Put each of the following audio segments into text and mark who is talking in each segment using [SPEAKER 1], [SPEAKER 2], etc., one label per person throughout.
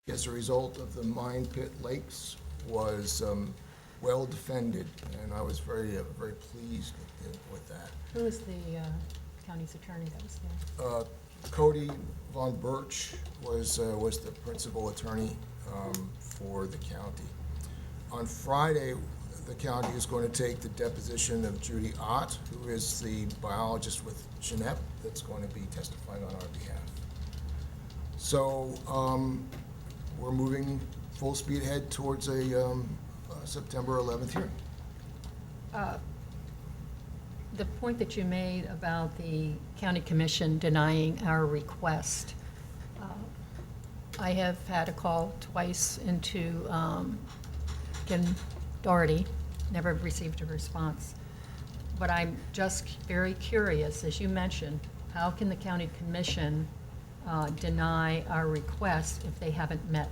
[SPEAKER 1] as a result of the mine pit lakes was well defended, and I was very pleased with that.
[SPEAKER 2] Who was the county's attorney that was there?
[SPEAKER 1] Cody Von Birch was the principal attorney for the county. On Friday, the county is going to take the deposition of Judy Ott, who is the biologist with Jeanette that's going to be testifying on our behalf. So we're moving full speed ahead towards a September 11th hearing.
[SPEAKER 2] The point that you made about the county commission denying our request, I have had a call twice into Ken Doherty, never received a response. But I'm just very curious, as you mentioned, how can the county commission deny our request if they haven't met?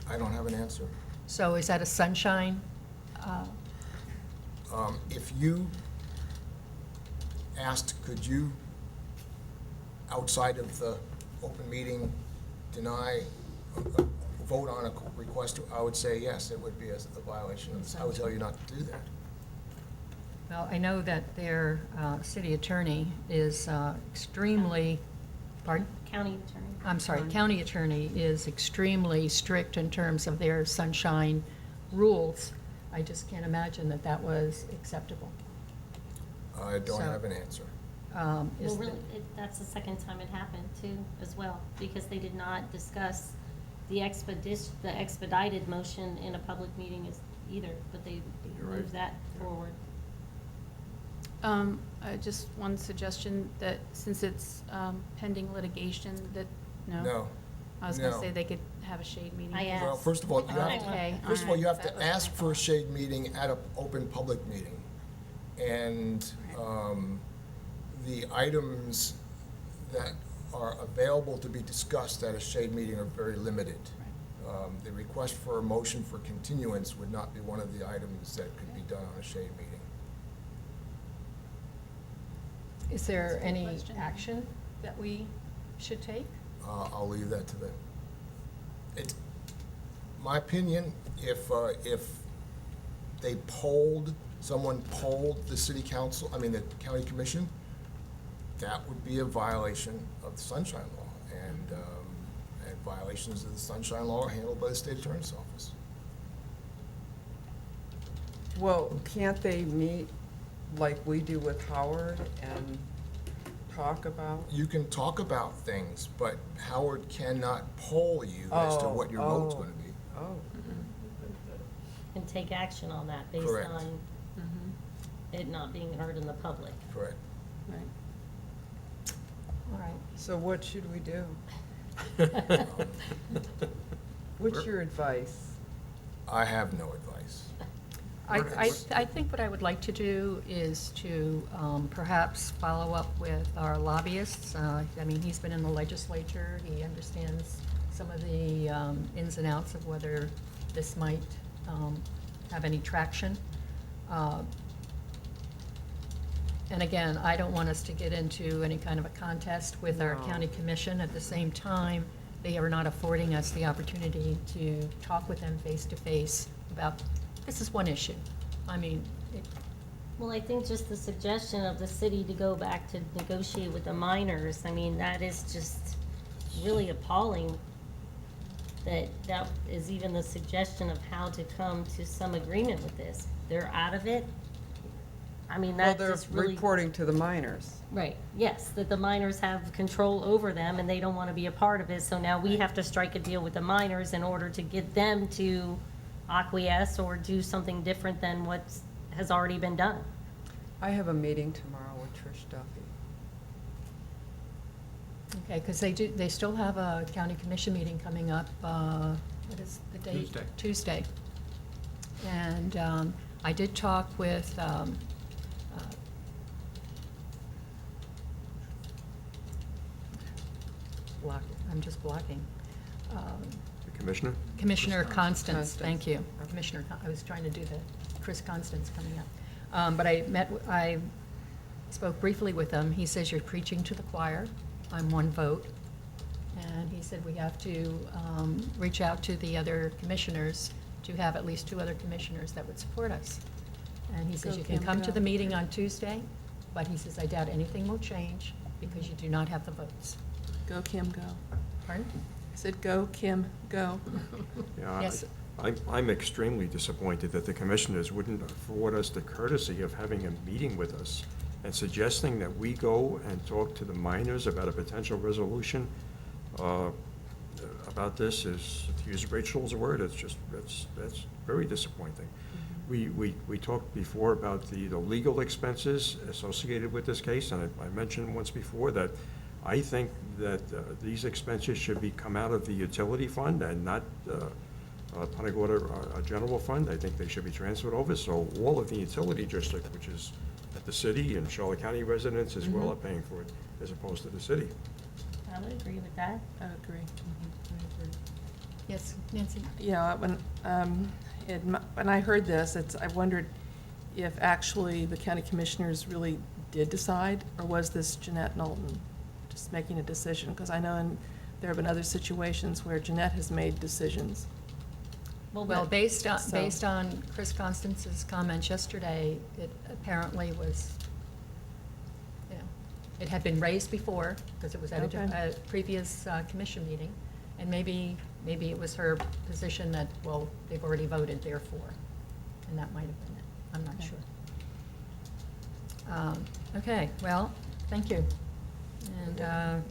[SPEAKER 1] I don't have an answer.
[SPEAKER 2] So is that a sunshine?
[SPEAKER 1] If you asked, could you, outside of the open meeting, deny, vote on a request, I would say yes, it would be a violation of this. I would tell you not to do that.
[SPEAKER 2] Well, I know that their city attorney is extremely, pardon?
[SPEAKER 3] County attorney.
[SPEAKER 2] I'm sorry, county attorney is extremely strict in terms of their sunshine rules. I just can't imagine that that was acceptable.
[SPEAKER 1] I don't
[SPEAKER 2] So,
[SPEAKER 1] have an answer.
[SPEAKER 2] Is
[SPEAKER 3] Well,
[SPEAKER 2] the-
[SPEAKER 3] really, that's the second time it happened too, as well, because they did not discuss the expedited motion in a public meeting either, but they
[SPEAKER 1] You're right.
[SPEAKER 3] moved that forward.
[SPEAKER 4] Just one suggestion, that since it's pending litigation, that, no?
[SPEAKER 1] No.
[SPEAKER 4] I was
[SPEAKER 1] No.
[SPEAKER 4] gonna say they could have a shade meeting.
[SPEAKER 3] I asked.
[SPEAKER 1] Well, first of all, you have
[SPEAKER 4] Okay,
[SPEAKER 1] to, first of all, you have
[SPEAKER 4] that
[SPEAKER 1] to
[SPEAKER 4] was
[SPEAKER 1] ask
[SPEAKER 4] my
[SPEAKER 1] for a
[SPEAKER 4] thought.
[SPEAKER 1] shade meeting at an open public meeting. And the items that are available to be discussed at a shade meeting are very limited. The request for a motion for continuance would not be one of the items that could be done on a shade meeting.
[SPEAKER 2] Is there
[SPEAKER 4] That's a good
[SPEAKER 2] any
[SPEAKER 4] question.
[SPEAKER 2] action that we should take?
[SPEAKER 1] I'll leave that to my opinion, if they someone polled the city council, the county commission, that would be a violation of the sunshine law. And violations of the sunshine law are handled by the state attorney's office.
[SPEAKER 5] Well, can't they meet like we do with Howard and talk about?
[SPEAKER 1] You can talk about things, but Howard cannot poll you as to what your vote's
[SPEAKER 5] Oh.
[SPEAKER 1] going to be.
[SPEAKER 5] Oh,
[SPEAKER 3] And take action on that based
[SPEAKER 1] Correct.
[SPEAKER 3] on
[SPEAKER 4] Mhm.
[SPEAKER 3] it not being heard in the public.
[SPEAKER 1] Correct.
[SPEAKER 4] Right.
[SPEAKER 2] All right.
[SPEAKER 5] so what should we do? What's your advice?
[SPEAKER 1] I have no advice.
[SPEAKER 2] I think what I would like to do is to perhaps follow up with our lobbyists. He's been in the legislature, he understands some of the ins and outs of whether this might have any traction. And again, I don't want us to get into any kind of a contest with our
[SPEAKER 5] No.
[SPEAKER 2] county commission. At the same time, they are not affording us the opportunity to talk with them face-to-face about, this is one issue.
[SPEAKER 3] Well, I think just the suggestion of the city to go back to negotiate with the miners, that is just really appalling. That is even the suggestion of how to come to some agreement with this. They're out of it.
[SPEAKER 5] Well,
[SPEAKER 3] That
[SPEAKER 5] they're
[SPEAKER 3] just really.
[SPEAKER 5] reporting to the miners.
[SPEAKER 3] Right, yes, that the miners have control over them and they don't want to be a part of it, so now we have to strike a deal with the miners in order to get them to acquiesce or do something different than what has already been done.
[SPEAKER 5] I have a meeting tomorrow with Trish Duffy.
[SPEAKER 2] Okay, because they still have a county commission meeting coming up, what is the date?
[SPEAKER 6] Tuesday.
[SPEAKER 2] Tuesday. And I did talk with, I'm just blocking.
[SPEAKER 6] The commissioner?
[SPEAKER 2] Commissioner
[SPEAKER 1] Chris
[SPEAKER 2] Constance,
[SPEAKER 5] Constance.
[SPEAKER 2] thank you. Commissioner, I was trying to do the Chris Constance coming up. But I spoke briefly with him. He says, you're preaching to the choir. I'm one vote. And he said we have to reach out to the other commissioners to have at least 2 other commissioners that would support us. And he says
[SPEAKER 4] Go,
[SPEAKER 2] you can
[SPEAKER 4] Kim,
[SPEAKER 2] come to
[SPEAKER 4] go.
[SPEAKER 2] the meeting on Tuesday, but he says I doubt anything will change because you do not have the votes.
[SPEAKER 4] Go, Kim, go.
[SPEAKER 2] Pardon?
[SPEAKER 4] I said, go, Kim, go.
[SPEAKER 6] Yeah,
[SPEAKER 2] Yes.
[SPEAKER 6] I'm extremely disappointed that the commissioners wouldn't afford us the courtesy of having a meeting with us and suggesting that we go and talk to the miners about a potential resolution about this is, to use Rachel's word, that's very disappointing. We talked before about the legal expenses associated with this case, and I mentioned once before that I think that these expenses should come out of the utility fund and not Punta Gorda general fund. I think they should be transferred over, so all of the utility district, which is the city and Charlotte County residents as well, are paying for it, as opposed to the city.
[SPEAKER 3] I would agree with that.
[SPEAKER 4] I agree.
[SPEAKER 2] Yes, Nancy?
[SPEAKER 4] Yeah, when I heard this, I wondered if actually the county commissioners really did decide, or was this Jeanette Knowlton just making a decision? Because I know there have been other situations where Jeanette has made decisions.
[SPEAKER 2] Well, based
[SPEAKER 4] So-
[SPEAKER 2] on Chris Constance's comments yesterday, it apparently was, you know, it had been raised before, because it was at
[SPEAKER 4] Okay.
[SPEAKER 2] a previous commission meeting, and maybe it was her position that, well, they've already voted therefore, and that might have been it. I'm not
[SPEAKER 4] Okay.
[SPEAKER 2] sure. Okay, well, thank you. And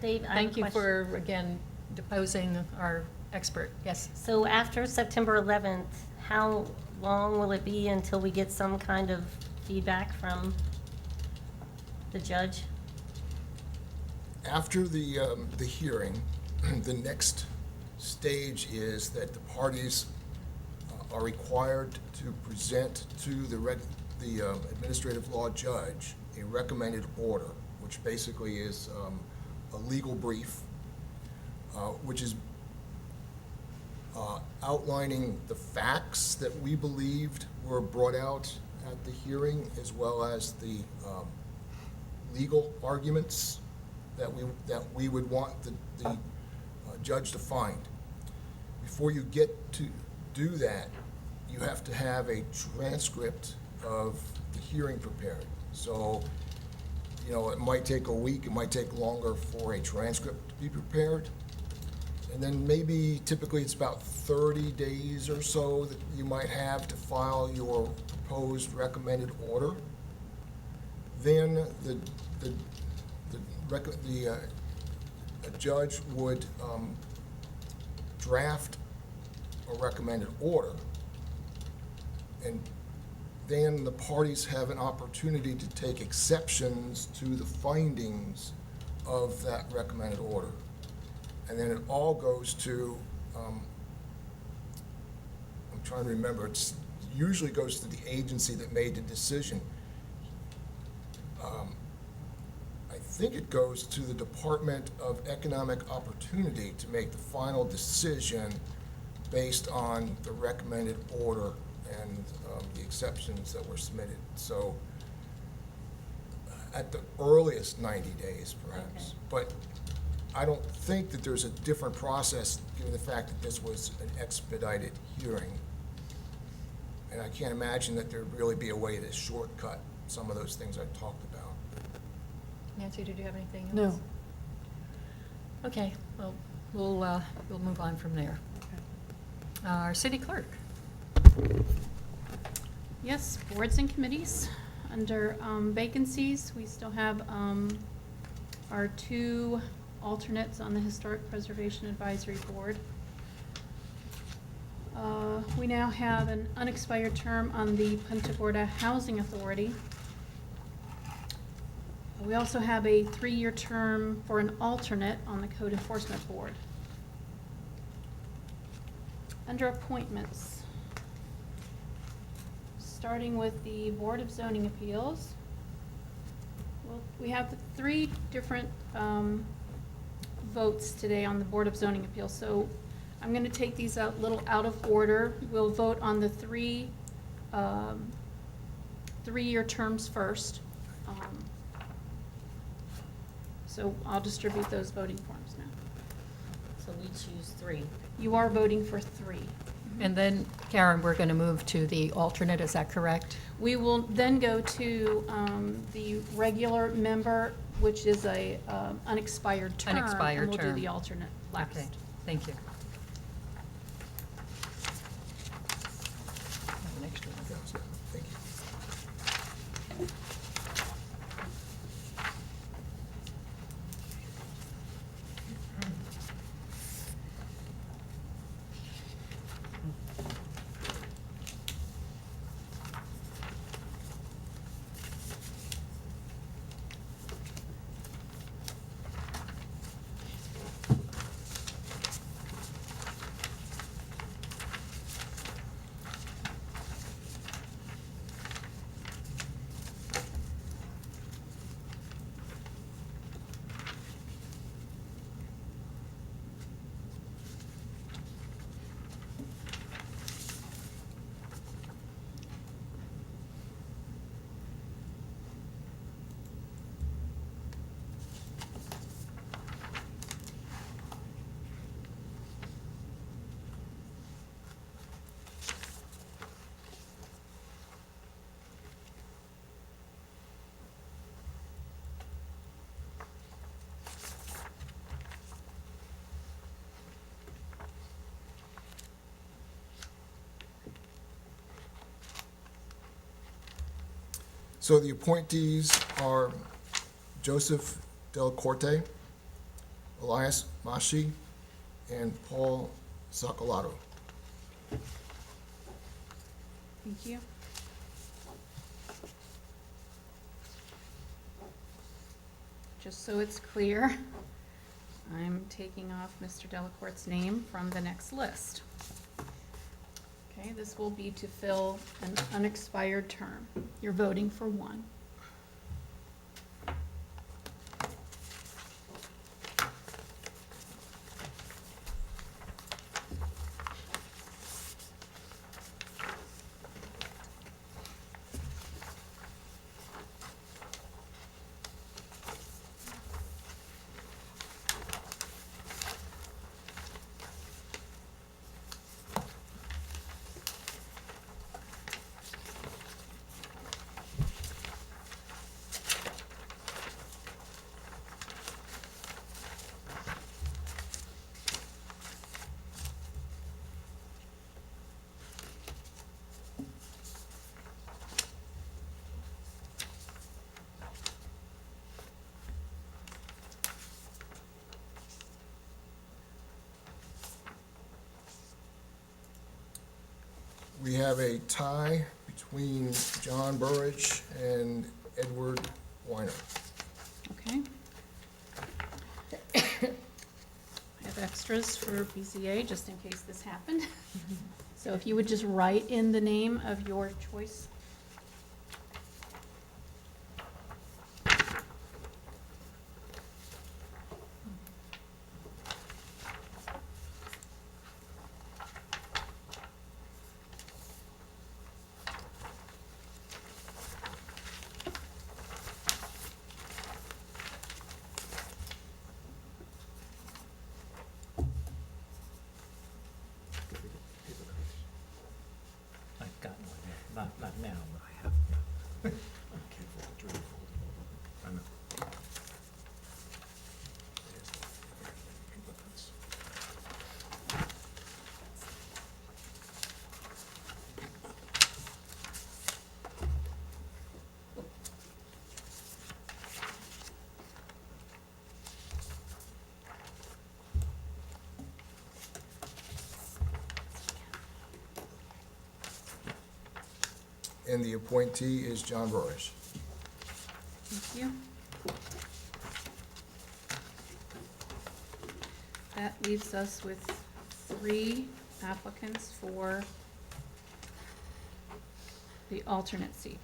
[SPEAKER 3] Dave, I have a
[SPEAKER 2] thank you
[SPEAKER 3] question.
[SPEAKER 2] for, again, deposing our expert. Yes?
[SPEAKER 3] So after September 11th, how long will it be until we get some kind of feedback from the judge?
[SPEAKER 1] After the hearing, the next stage is that the parties are required to present to the administrative law judge a recommended order, which basically is a legal brief, which is outlining the facts that we believed were brought out at the hearing, as well as the legal arguments that we would want the judge to find. Before you get to do that, you have to have a transcript of the hearing prepared. So, you know, it might take a week, it might take longer for a transcript to be prepared. And then maybe typically it's about 30 days or so that you might have to file your proposed recommended order. Then the judge would draft a recommended order, and then the parties have an opportunity to take exceptions to the findings of that recommended order. And then it all goes to, I'm trying to remember, it usually goes to the agency that made the decision. I think it goes to the Department of Economic Opportunity to make the final decision based on the recommended order and the exceptions that were submitted. So at the earliest 90 days, perhaps.
[SPEAKER 3] Okay.
[SPEAKER 1] But I don't think that there's a different process, given the fact that this was an expedited hearing. And I can't imagine that there'd really be a way to shortcut some of those things I talked about.
[SPEAKER 2] Nancy, did you have anything else?
[SPEAKER 4] No.
[SPEAKER 2] Okay, well, we'll move on from there. Our city clerk.
[SPEAKER 4] Yes, boards and committees. Under vacancies, we still have our 2 alternates on the Historic Preservation Advisory Board. We now have an unexpired term on the Punta Gorda Housing Authority. We also have a 3-year term for an alternate on the Code Enforcement Board. Under appointments, starting with the Board of Zoning Appeals, well, we have 3 different votes today on the Board of Zoning Appeals. So I'm going to take these a little out of order. We'll vote on the 3-year terms first. So I'll distribute those voting forms now.
[SPEAKER 3] So we choose 3.
[SPEAKER 7] You are voting for 3.
[SPEAKER 2] And then, Karen, we're going to move to the alternate, is that correct?
[SPEAKER 7] We will then go to the regular member, which is a unexpired term.
[SPEAKER 2] Unexpired
[SPEAKER 7] And we'll
[SPEAKER 2] term.
[SPEAKER 7] do the alternate last.
[SPEAKER 2] Okay, thank you. Next one.
[SPEAKER 1] Yeah, so, thank you. So the appointees are Joseph Del Corte, Elias Mashi, and Paul Sacolato.
[SPEAKER 7] Thank you. Just so it's clear, I'm taking off Mr. Delacorte's name from the next list. Okay, this will be to fill an unexpired term. You're voting for 1.
[SPEAKER 1] We have a tie between John Burridge and Edward Weiner.
[SPEAKER 7] Okay. I have extras for BZA, just in case this happened. So if you would just write in the name of your choice.
[SPEAKER 8] I've got one, not now, but I have.
[SPEAKER 6] I know.
[SPEAKER 1] And the appointee is John Burridge.
[SPEAKER 7] Thank you. That leaves us with 3 applicants for the alternate seat.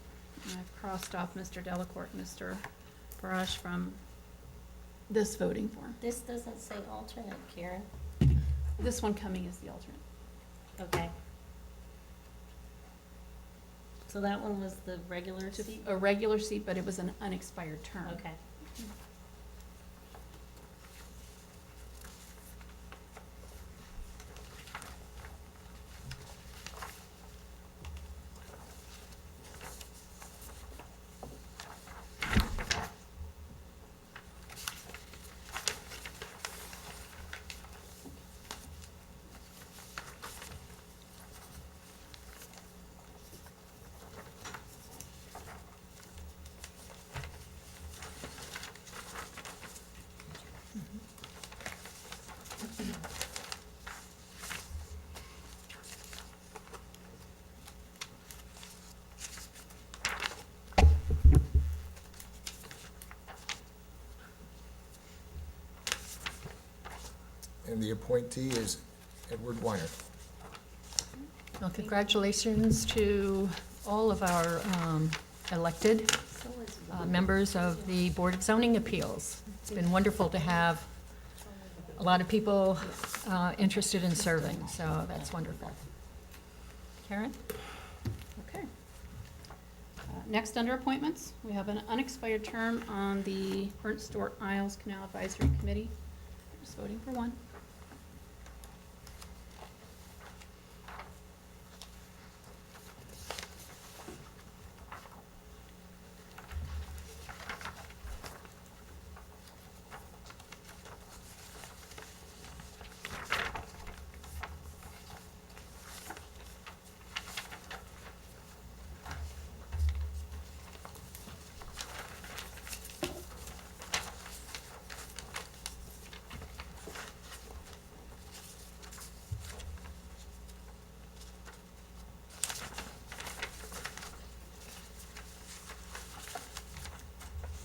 [SPEAKER 7] And I've crossed off Mr. Delacorte, Mr. Barash from this voting form.
[SPEAKER 3] This doesn't say alternate, Karen.
[SPEAKER 7] This one coming is the alternate.
[SPEAKER 3] Okay. So that one was the regular seat?
[SPEAKER 7] A regular seat, but it was an unexpired term.
[SPEAKER 3] Okay.
[SPEAKER 1] And the appointee is Edward Weiner.
[SPEAKER 2] Well, congratulations to all of our elected members of the Board of Zoning Appeals. It's been wonderful to have a lot of people interested in serving, so that's wonderful. Karen?
[SPEAKER 7] Okay. Next, under appointments, we have an unexpired term on the Burnt Store Isles Canal Advisory Committee. Just voting for one.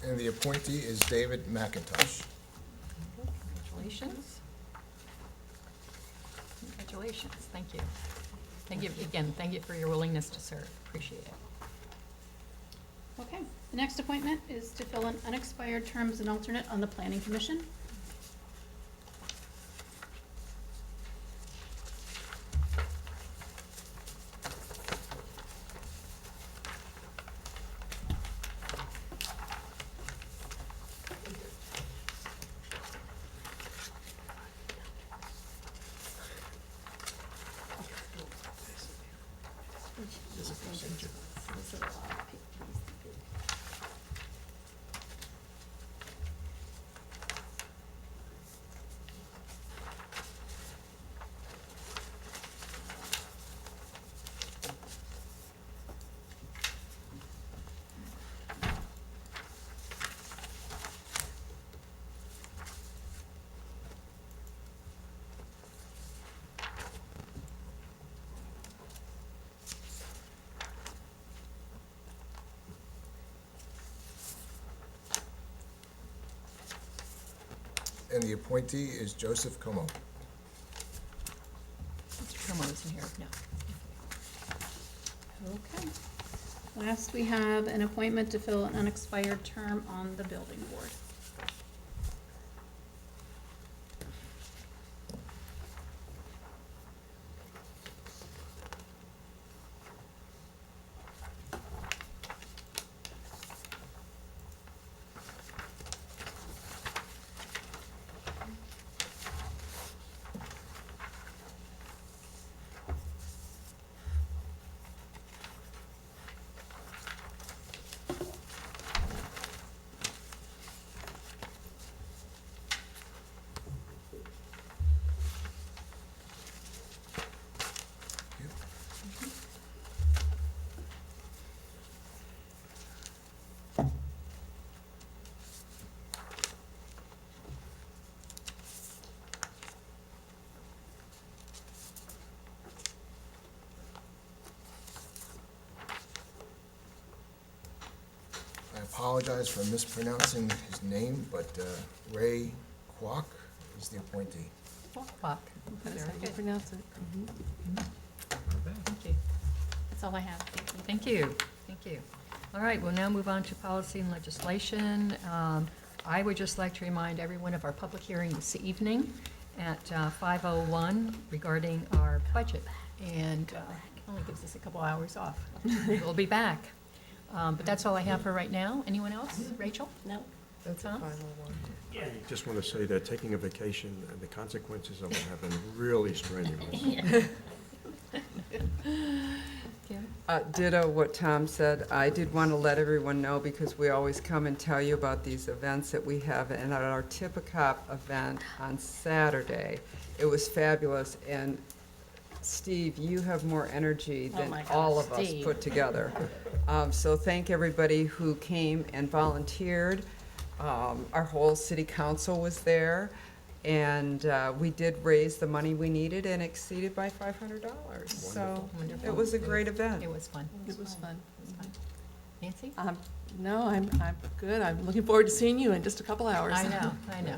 [SPEAKER 1] And the appointee is David McIntosh.
[SPEAKER 2] Congratulations. Congratulations, thank you. Thank you, again, thank you for your willingness to serve, appreciate it.
[SPEAKER 7] Okay, the next appointment is to fill an unexpired term as an alternate on the Planning Commission.
[SPEAKER 1] And the appointee is Joseph Como.
[SPEAKER 2] Mr. Como isn't here, no.
[SPEAKER 7] Okay. Last, we have an appointment to fill an unexpired term on the Building Board.
[SPEAKER 1] I apologize for mispronouncing his name, but Ray Kwok is the appointee.
[SPEAKER 2] Walk.
[SPEAKER 4] That's
[SPEAKER 2] Very
[SPEAKER 4] how you
[SPEAKER 2] good.
[SPEAKER 4] pronounce it.
[SPEAKER 2] Thank you.
[SPEAKER 7] That's all I have. Thank you.
[SPEAKER 2] Thank you, thank you. All right, we'll now move on to policy and legislation. I would just like to remind everyone of our public hearing this evening at 5:01 regarding our budget. And it only gives us a couple hours off. We'll be back. But that's all I have for right now. Anyone else? Rachel?
[SPEAKER 3] No?
[SPEAKER 5] That's a
[SPEAKER 2] Tom?
[SPEAKER 5] final one.
[SPEAKER 6] I just want to say that taking a vacation and the consequences of it have been really strenuous.
[SPEAKER 2] Kim?
[SPEAKER 5] Ditto what Tom said. I did want to let everyone know, because we always come and tell you about these events that we have, and at our Tippecop event on Saturday, it was fabulous, and Steve, you have more energy
[SPEAKER 3] Oh
[SPEAKER 5] than
[SPEAKER 3] my
[SPEAKER 5] all
[SPEAKER 3] gosh,
[SPEAKER 5] of us
[SPEAKER 3] Steve.
[SPEAKER 5] put together. So thank everybody who came and volunteered. Our whole city council was there, and we did raise the money we needed and exceeded by $500. So
[SPEAKER 2] Wonderful.
[SPEAKER 5] it was a great event.
[SPEAKER 2] It was fun.
[SPEAKER 4] It was fun.
[SPEAKER 2] It was fun. Nancy?
[SPEAKER 4] No, I'm good. I'm looking forward to seeing you in just a couple hours.
[SPEAKER 2] I know, I know.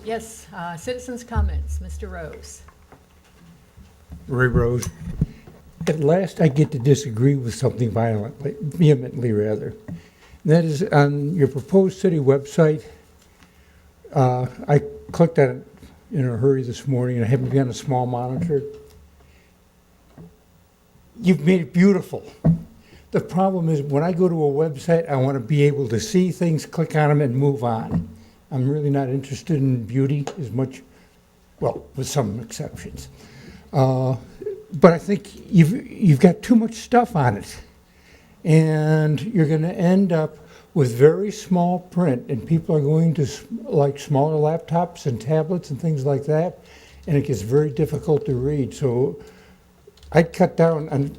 [SPEAKER 2] Yes, citizens' comments, Mr. Rose.
[SPEAKER 9] Ray Rose. At last, I get to disagree with something vehemently rather. And that is on your proposed city website. I clicked on it in a hurry this morning, and I happened to be on a small monitor. You've made it beautiful. The problem is, when I go to a website, I want to be able to see things, click on them, and move on. I'm really not interested in beauty as much, well, with some exceptions. But I think you've got too much stuff on it. And you're going to end up with very small print, and people are going to like smaller laptops and tablets and things like that, and it gets very difficult to read. So I'd cut down on,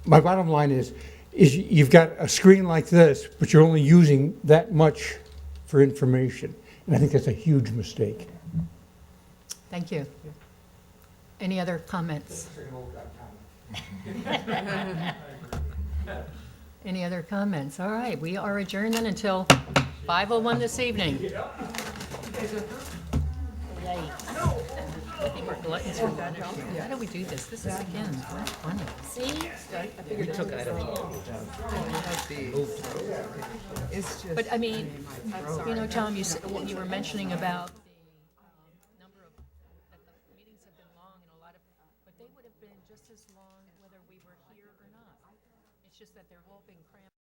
[SPEAKER 9] my bottom line is you've got a screen like this, but you're only using that much for information. And I think that's a huge mistake.
[SPEAKER 2] Thank you. Any other comments? Any other comments? All right, we are adjourned then until 5:01 this evening. I think we're gluttons for punishment. How do we do this? This is, again, not funny.
[SPEAKER 3] See?
[SPEAKER 8] We took it out of
[SPEAKER 5] It's just.
[SPEAKER 2] But I mean, you know, Tom, you were mentioning about the number of, that the meetings have been long and a lot of, but they would have been just as long whether we were here or not. It's just that they're all being crammed.